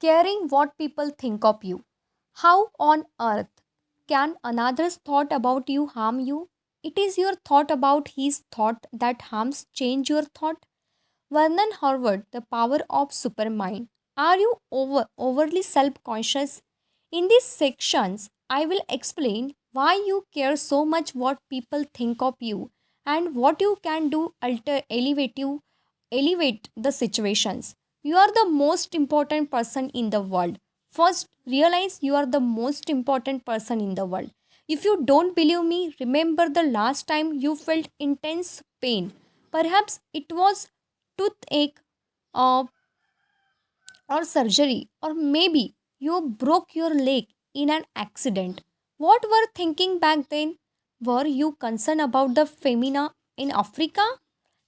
Caring what people think of you. How on earth can another's thought about you harm you? It is your thought about his thought that harms change your thought. Vernon Harvard, The Power of Supermind. Are you overly self-conscious? In these sections, I will explain why you care so much what people think of you and what you can do elevate the situations. You are the most important person in the world. First, realize you are the most important person in the world. If you don't believe me, remember the last time you felt intense pain. Perhaps it was toothache uh, or surgery, or maybe you broke your leg in an accident. What were thinking back then? Were you concerned about the femina in Africa?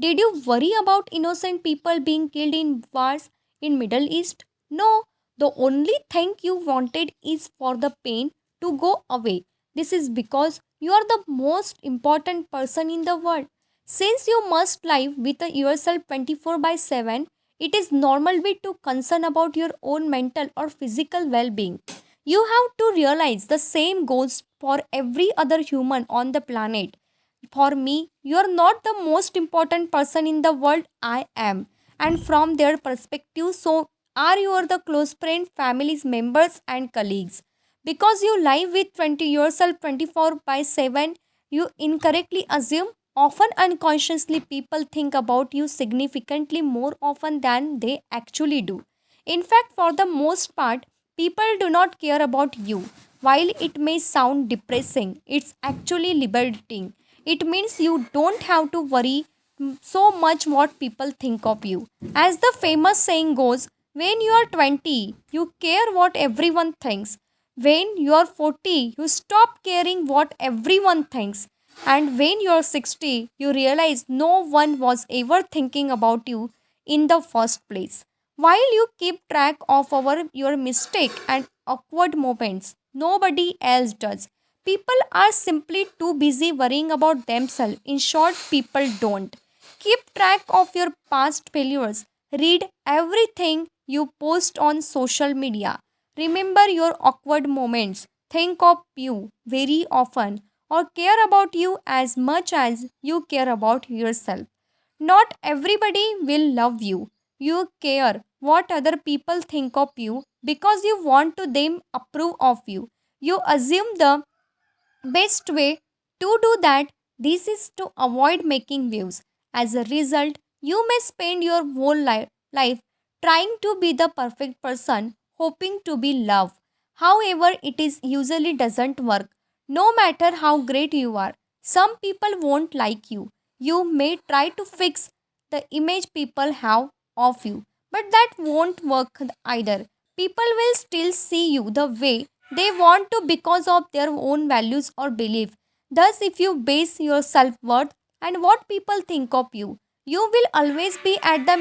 Did you worry about innocent people being killed in wars in Middle East? No, the only thing you wanted is for the pain to go away. This is because you are the most important person in the world. Since you must live with yourself 24 by 7, it is normal way to concern about your own mental or physical well-being. You have to realize the same goes for every other human on the planet. For me, you are not the most important person in the world. I am. And from their perspective, so are your the close friend, families, members, and colleagues. Because you live with 20 yourself 24 by 7, you incorrectly assume. Often unconsciously, people think about you significantly more often than they actually do. In fact, for the most part, people do not care about you. While it may sound depressing, it's actually liberating. It means you don't have to worry so much what people think of you. As the famous saying goes, when you are 20, you care what everyone thinks. When you are 40, you stop caring what everyone thinks. And when you are 60, you realize no one was ever thinking about you in the first place. While you keep track of your mistake and awkward moments, nobody else does. People are simply too busy worrying about themselves. In short, people don't keep track of your past failures. Read everything you post on social media. Remember your awkward moments. Think of you very often or care about you as much as you care about yourself. Not everybody will love you. You care what other people think of you because you want to them approve of you. You assume the best way to do that this is to avoid making waves. As a result, you may spend your whole life trying to be the perfect person, hoping to be loved. However, it is usually doesn't work. No matter how great you are, some people won't like you. You may try to fix the image people have of you, but that won't work either. People will still see you the way they want to because of their own values or belief. Thus, if you base your self worth and what people think of you, you will always be at the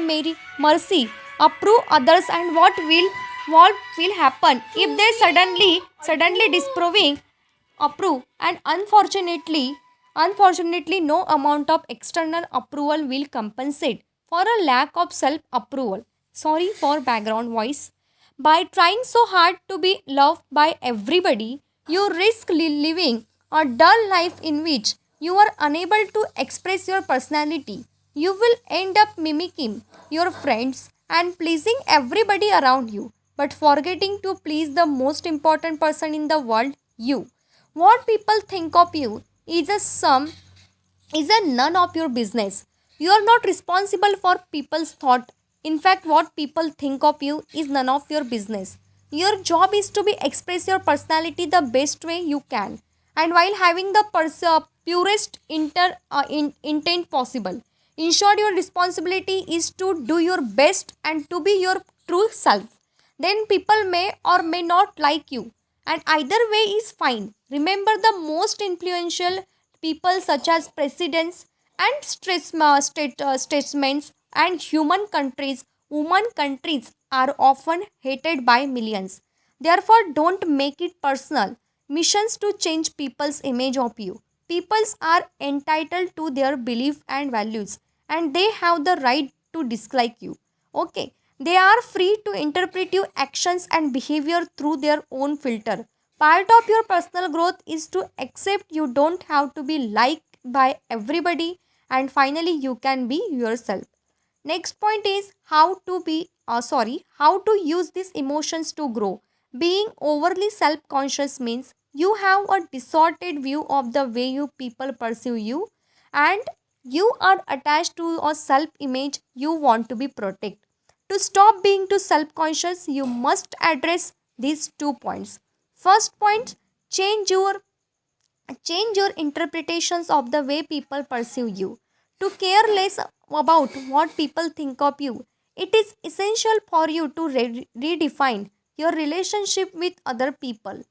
mercy, approve others, and what will happen if they suddenly disproving approve, and unfortunately no amount of external approval will compensate for a lack of self approval. Sorry for background voice. By trying so hard to be loved by everybody, you risk living a dull life in which you are unable to express your personality. You will end up mimicking your friends and pleasing everybody around you, but forgetting to please the most important person in the world, you. What people think of you is a none of your business. You are not responsible for people's thought. In fact, what people think of you is none of your business. Your job is to be express your personality the best way you can, and while having the purest intent possible. In short, your responsibility is to do your best and to be your true self. Then people may or may not like you, and either way is fine. Remember, the most influential people such as presidents and statesmen and woman countries are often hated by millions. Therefore, don't make it personal. Missions to change people's image of you. Peoples are entitled to their belief and values, and they have the right to dislike you. Okay. They are free to interpret your actions and behavior through their own filter. Part of your personal growth is to accept you don't have to be liked by everybody, and finally you can be yourself. Next point is how to use these emotions to grow. Being overly self-conscious means you have a distorted view of the way you people perceive you, and you are attached to a self-image you want to be protect. To stop being too self-conscious, you must address these 2 points. First point, change your change your interpretations of the way people perceive you. To care less about what people think of you, it is essential for you to redefine your relationship with other people.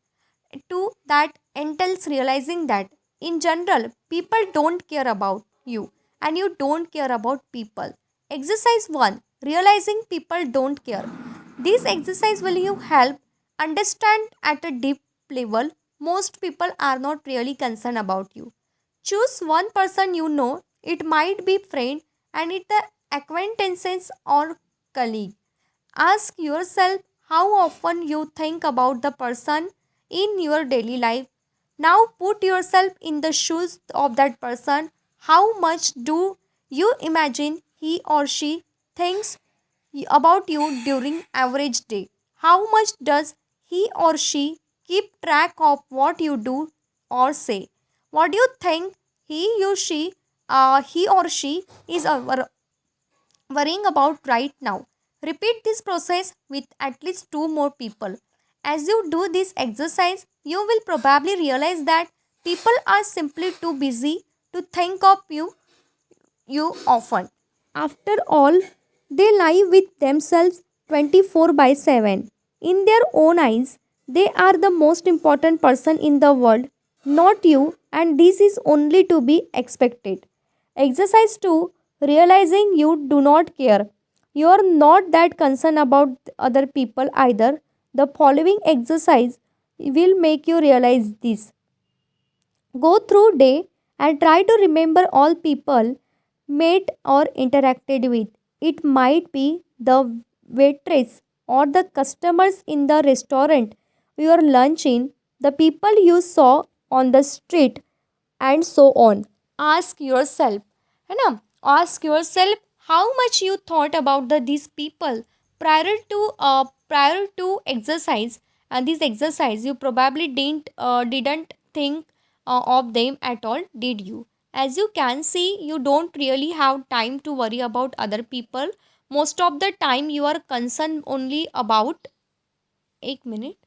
To that entails realizing that in general people don't care about you, and you don't care about people. Exercise 1, realizing people don't care. This exercise will you help understand at a deep level most people are not really concerned about you. Choose one person you know, it might be friend, and it acquaintances or colleague. Ask yourself how often you think about the person in your daily life. Now put yourself in the shoes of that person. How much do you imagine he or she thinks about you during average day? How much does he or she keep track of what you do or say? What do you think he or she is worrying about right now? Repeat this process with at least two more people. As you do this exercise, you will probably realize that people are simply too busy to think of you often. After all, they live with themselves 24 by 7. In their own eyes, they are the most important person in the world, not you, and this is only to be expected. Exercise 2, realizing you do not care. You are not that concerned about other people either. The following exercise will make you realize this. Go through day and try to remember all people met or interacted with. It might be the waitress or the customers in the restaurant you are lunching, the people you saw on the street, and so on. Ask yourself, है ना? Ask yourself how much you thought about these people prior to exercise. And this exercise you probably didn't think of them at all, did you? As you can see, you don't really have time to worry about other people. Most of the time you are concerned only about, एक minute,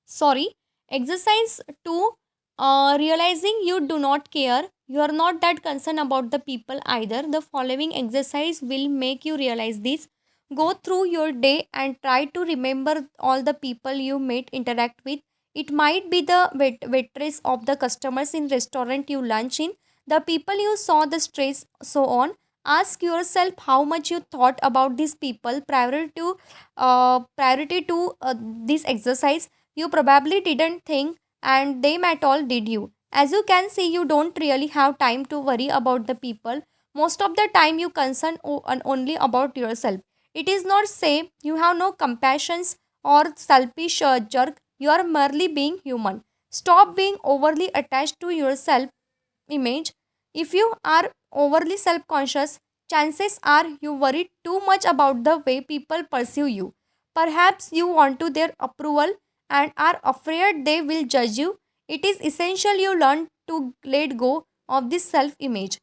sorry, exercise 2, realizing you do not care. You are not that concerned about the people either. The following exercise will make you realize this. Go through your day and try to remember all the people you met interact with. It might be the waitress of the customers in restaurant you lunch in, the people you saw the streets, so on. Ask yourself how much you thought about these people priority to this exercise. You probably didn't think and them at all, did you? As you can see, you don't really have time to worry about the people. Most of the time, you concern only about yourself. It is not say you have no compassion or selfish jerk. You are merely being human. Stop being overly attached to yourself image. If you are overly self conscious, chances are you worry too much about the way people perceive you. Perhaps you want to their approval and are afraid they will judge you. It is essential you learn to let go of this self image.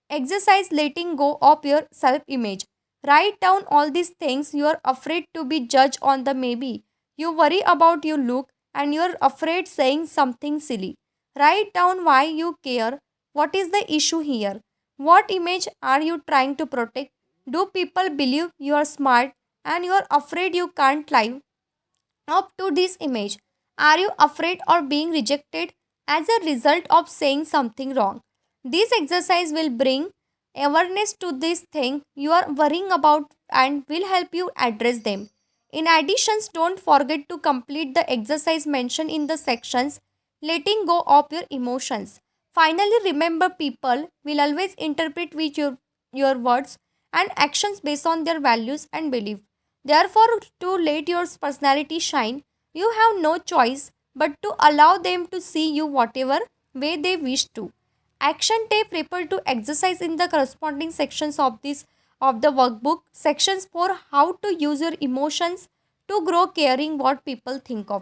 Exercise letting go of your self image. Write down all these things you are afraid to be judged on the maybe. You worry about your look and you are afraid saying something silly. Write down why you care. What is the issue here? What image are you trying to protect? Do people believe you are smart and you are afraid you can't live up to this image? Are you afraid of being rejected as a result of saying something wrong? This exercise will bring awareness to this thing you are worrying about and will help you address them. In addition, don't forget to complete the exercise mentioned in the sections letting go of your emotions. Finally, remember people will always interpret with your words and actions based on their values and belief. Therefore, to let your personality shine, you have no choice but to allow them to see you whatever way they wish to. Action tape refer to exercise in the corresponding sections of the workbook. Sections for how to use your emotions to grow caring what people think of